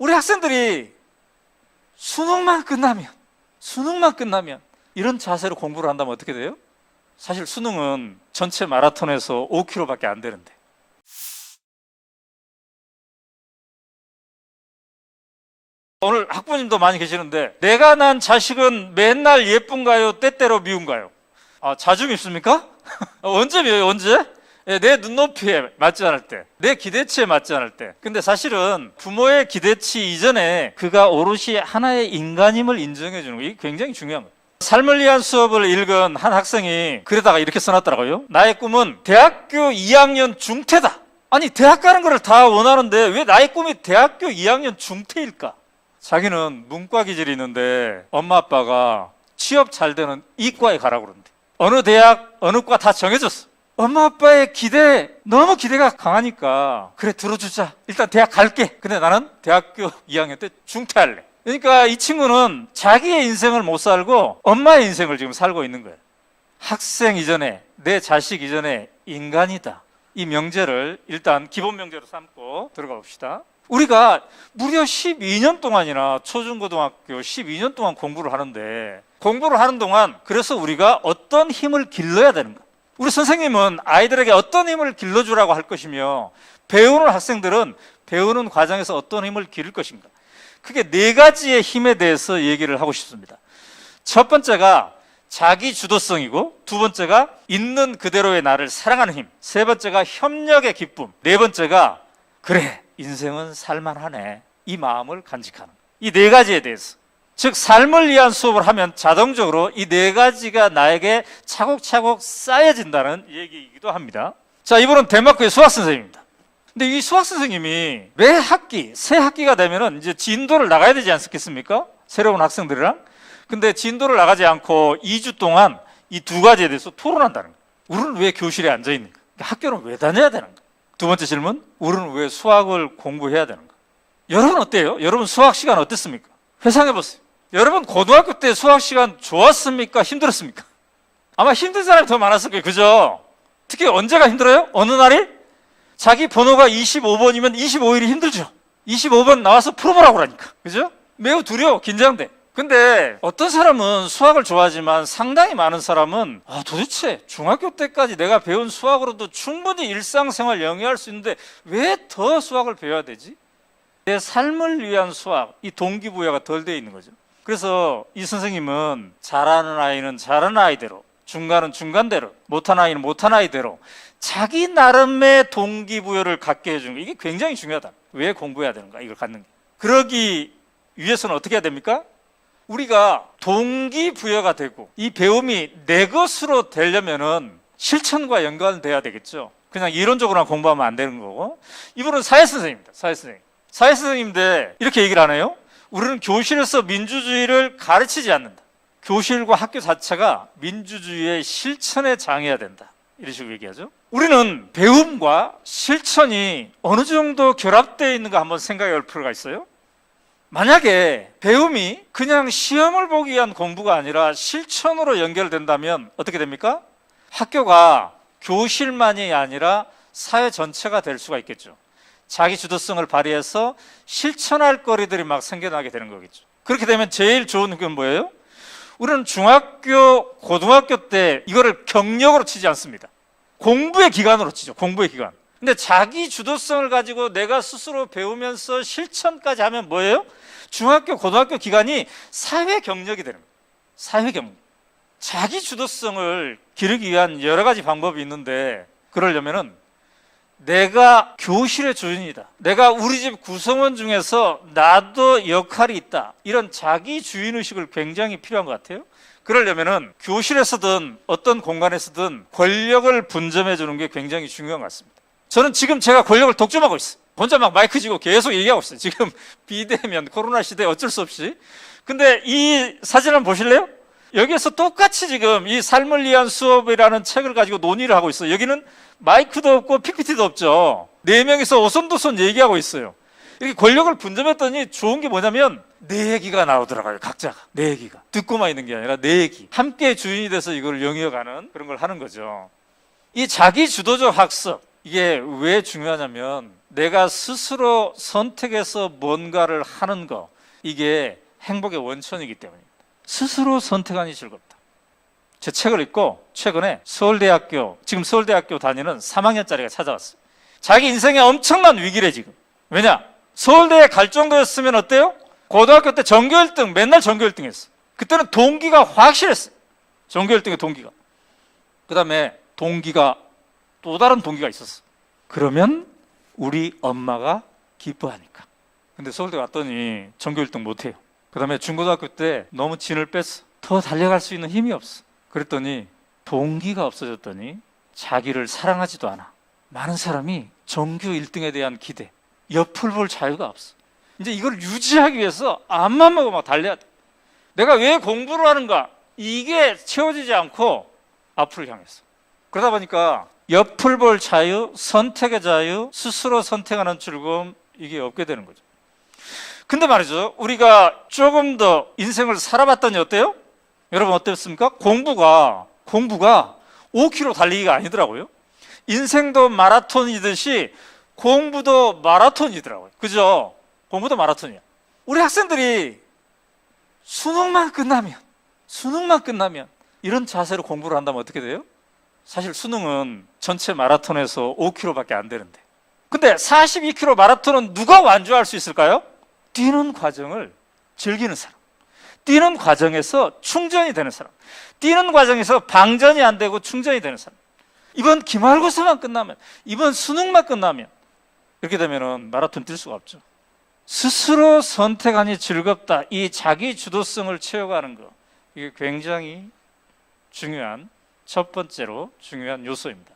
우리 학생들이 수능만 끝나면 이런 자세로 공부를 한다면 어떻게 돼요? 사실 수능은 전체 마라톤에서 5km밖에 안 되는데, 오늘 학부모님도 많이 계시는데, 내가 난 자식은 맨날 예쁜가요? 때때로 미운가요? 자주 밉습니까? 언제 미워요? 언제? 내 눈높이에 맞지 않을 때, 내 기대치에 맞지 않을 때. 근데 사실은 부모의 기대치 이전에 그가 오롯이 하나의 인간임을 인정해 주는 거, 이게 굉장히 중요한 거예요. 삶을 위한 수업을 읽은 한 학생이 글에다가 이렇게 써놨더라고요. 나의 꿈은 대학교 2학년 중퇴다. 아니, 대학 가는 거를 다 원하는데 왜 나의 꿈이 대학교 2학년 중퇴일까? 자기는 문과 기질이 있는데 엄마 아빠가 취업 잘 되는 이과에 가라고 그러는데, 어느 대학 어느 과 다 정해졌어. 엄마 아빠의 너무 기대가 강하니까, 그래 들어주자, 일단 대학 갈게. 근데 나는 대학교 2학년 때 중퇴할래. 그러니까 이 친구는 자기의 인생을 못 살고 엄마의 인생을 지금 살고 있는 거예요. 학생 이전에, 내 자식 이전에 인간이다, 이 명제를 일단 기본 명제로 삼고 들어가 봅시다. 우리가 무려 12년 동안이나 초중고등학교 12년 동안 공부를 하는데, 공부를 하는 동안 그래서 우리가 어떤 힘을 길러야 되는가? 우리 선생님은 아이들에게 어떤 힘을 길러주라고 할 것이며, 배우는 학생들은 배우는 과정에서 어떤 힘을 기를 것인가? 크게 4가지의 힘에 대해서 얘기를 하고 싶습니다. 첫 번째가 자기 주도성이고, 두 번째가 있는 그대로의 나를 사랑하는 힘, 세 번째가 협력의 기쁨, 네 번째가 그래, 인생은 살만하네, 이 마음을 간직하는 것. 이 4가지에 대해서, 즉 삶을 위한 수업을 하면 자동적으로 이 4가지가 나에게 차곡차곡 쌓여진다는 얘기이기도 합니다. 자, 이분은 덴마크의 수학 선생님입니다. 근데 이 수학 선생님이 매 학기, 새 학기가 되면은 이제 진도를 나가야 되지 않겠습니까? 새로운 학생들이랑. 근데 진도를 나가지 않고 2주 동안 이 2가지에 대해서 토론한다는 거예요. 우리는 왜 교실에 앉아 있는가? 학교는 왜 다녀야 되는가? 두 번째 질문, 우리는 왜 수학을 공부해야 되는가? 여러분 어때요? 여러분 수학 시간 어땠습니까? 회상해 보세요. 여러분 고등학교 때 수학 시간 좋았습니까? 힘들었습니까? 아마 힘든 사람이 더 많았을 거예요. 그죠? 특히 언제가 힘들어요? 어느 날이? 자기 번호가 25번이면 25일이 힘들죠. 25번 나와서 풀어보라고 하니까. 그죠? 매우 두려워, 긴장돼. 근데 어떤 사람은 수학을 좋아하지만 상당히 많은 사람은 도대체 중학교 때까지 내가 배운 수학으로도 충분히 일상생활 영위할 수 있는데 왜 더 수학을 배워야 되지? 내 삶을 위한 수학, 이 동기부여가 덜 돼 있는 거죠. 그래서 이 선생님은 잘하는 아이는 잘하는 아이대로, 중간은 중간대로, 못한 아이는 못한 아이대로 자기 나름의 동기부여를 갖게 해주는 거, 이게 굉장히 중요하다. 왜 공부해야 되는가, 이걸 갖는 게. 그러기 위해서는 어떻게 해야 됩니까? 우리가 동기부여가 되고 이 배움이 내 것으로 되려면은 실천과 연관돼야 되겠죠. 그냥 이론적으로만 공부하면 안 되는 거고. 이분은 사회선생님입니다. 사회선생님인데 이렇게 얘기를 하네요. 우리는 교실에서 민주주의를 가르치지 않는다. 교실과 학교 자체가 민주주의의 실천에 장해야 된다, 이런 식으로 얘기하죠. 우리는 배움과 실천이 어느 정도 결합되어 있는가 한번 생각해 볼 필요가 있어요. 만약에 배움이 그냥 시험을 보기 위한 공부가 아니라 실천으로 연결된다면 어떻게 됩니까? 학교가 교실만이 아니라 사회 전체가 될 수가 있겠죠. 자기 주도성을 발휘해서 실천할 거리들이 막 생겨나게 되는 거겠죠. 그렇게 되면 제일 좋은 건 뭐예요? 우리는 중학교, 고등학교 때 이거를 경력으로 치지 않습니다. 공부의 기간으로 치죠. 공부의 기간. 근데 자기 주도성을 가지고 내가 스스로 배우면서 실천까지 하면 뭐예요? 중학교, 고등학교 기간이 사회 경력이 되는 거예요. 사회 경력. 자기 주도성을 기르기 위한 여러 가지 방법이 있는데, 그러려면은 내가 교실의 주인이다, 내가 우리 집 구성원 중에서 나도 역할이 있다, 이런 자기 주인의식을 굉장히 필요한 것 같아요. 그러려면은 교실에서든 어떤 공간에서든 권력을 분점해 주는 게 굉장히 중요한 것 같습니다. 저는 지금 제가 권력을 독점하고 있어요. 혼자 막 마이크 쥐고 계속 얘기하고 있어요. 지금 비대면 코로나 시대에 어쩔 수 없이. 근데 이 사진 한번 보실래요? 여기에서 똑같이 지금 이 삶을 위한 수업이라는 책을 가지고 논의를 하고 있어요. 여기는 마이크도 없고 PPT도 없죠. 4명이서 오손도손 얘기하고 있어요. 이렇게 권력을 분점했더니 좋은 게 뭐냐면 내 얘기가 나오더라고요. 각자가 내 얘기가 듣고만 있는 게 아니라 내 얘기, 함께 주인이 돼서 이걸 영위해가는 그런 걸 하는 거죠. 이 자기 주도적 학습, 이게 왜 중요하냐면 내가 스스로 선택해서 뭔가를 하는 거, 이게 행복의 원천이기 때문입니다. 스스로 선택하니 즐겁다. 제 책을 읽고 최근에 서울대학교, 지금 서울대학교 다니는 3학년짜리가 찾아왔어요. 자기 인생에 엄청난 위기래 지금. 왜냐? 서울대에 갈 정도였으면 어때요? 고등학교 때 전교 1등, 맨날 전교 1등 했어. 그때는 동기가 확실했어요. 전교 1등의 동기가. 그 다음에 동기가, 또 다른 동기가 있었어. 그러면 우리 엄마가 기뻐하니까. 근데 서울대 갔더니 전교 1등 못해요. 그 다음에 중고등학교 때 너무 진을 뺐어. 더 달려갈 수 있는 힘이 없어. 그랬더니 동기가 없어졌더니 자기를 사랑하지도 않아. 많은 사람이 전교 1등에 대한 기대, 옆을 볼 자유가 없어. 이제 이걸 유지하기 위해서 앞만 먹고 막 달려야 돼. 내가 왜 공부를 하는가? 이게 채워지지 않고 앞을 향했어. 그러다 보니까 옆을 볼 자유, 선택의 자유, 스스로 선택하는 즐거움, 이게 없게 되는 거죠. 근데 말이죠, 우리가 조금 더 인생을 살아봤더니 어때요? 여러분 어땠습니까? 공부가 5km 달리기가 아니더라고요. 인생도 마라톤이듯이 공부도 마라톤이더라고요. 그죠? 공부도 마라톤이야. 우리 학생들이 수능만 끝나면 이런 자세로 공부를 한다면 어떻게 돼요? 사실 수능은 전체 마라톤에서 5km밖에 안 되는데, 근데 42km 마라톤은 누가 완주할 수 있을까요? 뛰는 과정을 즐기는 사람, 뛰는 과정에서 충전이 되는 사람, 뛰는 과정에서 방전이 안 되고 충전이 되는 사람. 이번 기말고사만 끝나면, 이번 수능만 끝나면, 이렇게 되면은 마라톤 뛸 수가 없죠. 스스로 선택하니 즐겁다, 이 자기 주도성을 채워가는 거, 이게 굉장히 중요한, 첫 번째로 중요한 요소입니다.